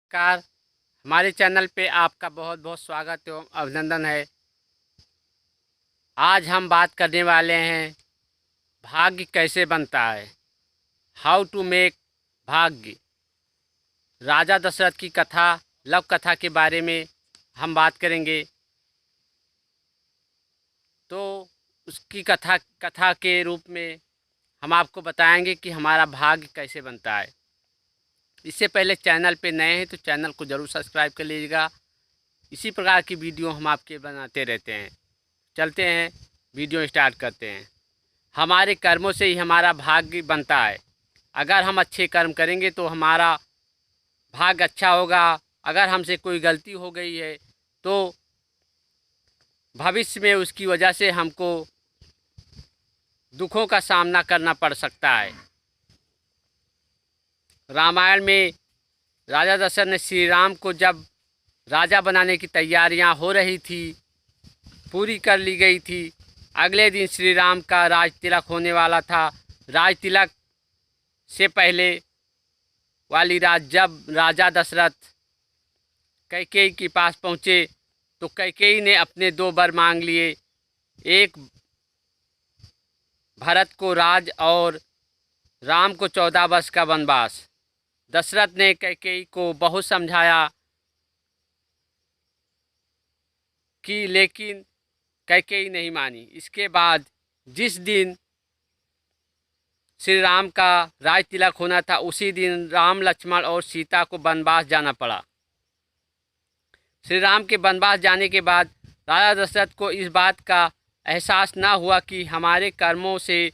नमस्कार। हमारे चैनल पे आपका बहुत बहुत स्वागत एवं अभिनंदन है। आज हम बात करने वाले हैं भाग्य कैसे बनता है, हाउ टू मेक भाग्य। राजा दशरथ की कथा, लव कथा के बारे में हम बात करेंगे। तो उसकी कथा के रूप में हम आपको बताएंगे कि हमारा भाग्य कैसे बनता है। इससे पहले चैनल पे नए हैं तो चैनल को ज़रूर सब्सक्राइब कर लीजिएगा। इसी प्रकार की वीडियो हम आपके बनाते रहते हैं। चलते हैं, वीडियो स्टार्ट करते हैं। हमारे कर्मों से ही हमारा भाग्य बनता है। अगर हम अच्छे कर्म करेंगे तो हमारा भाग्य अच्छा होगा। अगर हमसे कोई गलती हो गई है तो भविष्य में उसकी वजह से हमको दुखों का सामना करना पड़ सकता है। रामायण में राजा दशरथ ने श्री राम को जब राजा बनाने की तैयारियां हो रही थी, पूरी कर ली गई थी, अगले दिन श्री राम का राज तिलक होने वाला था। राज तिलक से पहले वाली रात जब राजा दशरथ कैकेयी के पास पहुँचे तो कैकेयी ने अपने दो वर मांग लिए। एक भरत को राज और राम को 14 वर्ष का वनवास। दशरथ ने कैकेयी को बहुत समझाया कि लेकिन कैकेयी नहीं मानी। इसके बाद जिस दिन श्री राम का राज तिलक होना था उसी दिन राम, लक्ष्मण और सीता को वनवास जाना पड़ा। श्री राम के वनवास जाने के बाद राजा दशरथ को इस बात का एहसास ना हुआ कि हमारे कर्मों से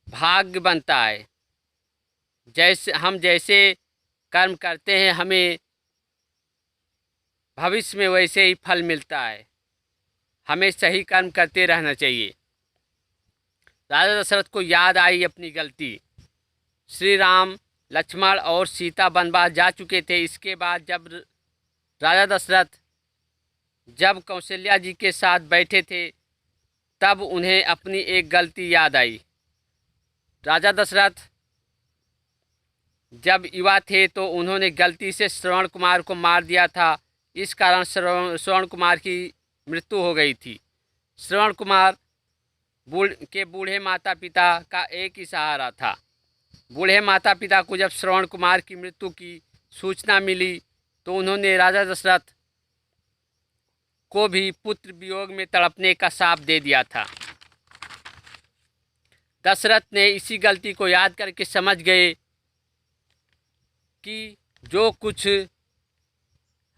भाग्य बनता है। जैसे कर्म करते हैं हमें भविष्य में वैसे ही फल मिलता है। हमें सही कर्म करते रहना चाहिए। राजा दशरथ को याद आई अपनी गलती। श्री राम, लक्ष्मण और सीता वनवास जा चुके थे। इसके बाद जब राजा दशरथ जब कौशल्या जी के साथ बैठे थे तब उन्हें अपनी एक गलती याद आई। राजा दशरथ जब युवा थे तो उन्होंने गलती से श्रवण कुमार को मार दिया था। इस कारण श्रवण कुमार की मृत्यु हो गई थी। श्रवण कुमार के बूढ़े माता पिता का एक ही सहारा था। बूढ़े माता पिता को जब श्रवण कुमार की मृत्यु की सूचना मिली तो उन्होंने राजा दशरथ को भी पुत्र वियोग में तड़पने का शाप दे दिया था। दशरथ ने इसी गलती को याद करके समझ गए कि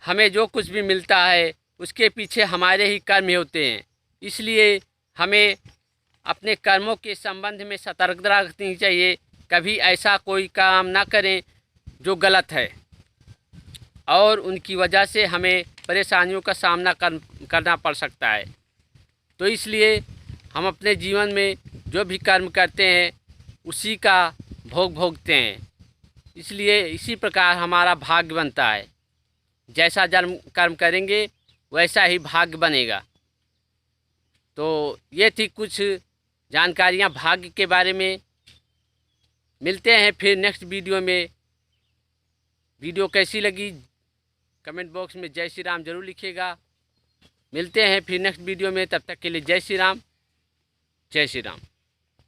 हमें जो कुछ भी मिलता है उसके पीछे हमारे ही कर्म होते हैं। इसलिए हमें अपने कर्मों के संबंध में सतर्कता रखनी चाहिए। कभी ऐसा कोई काम ना करें जो गलत है और उनकी वजह से हमें परेशानियों का सामना करना पड़ सकता है। तो इसलिए हम अपने जीवन में जो भी कर्म करते हैं उसी का भोग भोगते हैं। इसलिए इसी प्रकार हमारा भाग्य बनता है। जैसा कर्म करेंगे वैसा ही भाग्य बनेगा। तो ये थी कुछ जानकारियाँ भाग्य के बारे में। मिलते हैं फिर नेक्स्ट वीडियो में। वीडियो कैसी लगी कमेंट बॉक्स में जय श्री राम ज़रूर लिखिएगा। मिलते हैं फिर नेक्स्ट वीडियो में। तब तक के लिए जय श्री राम, जय श्री राम।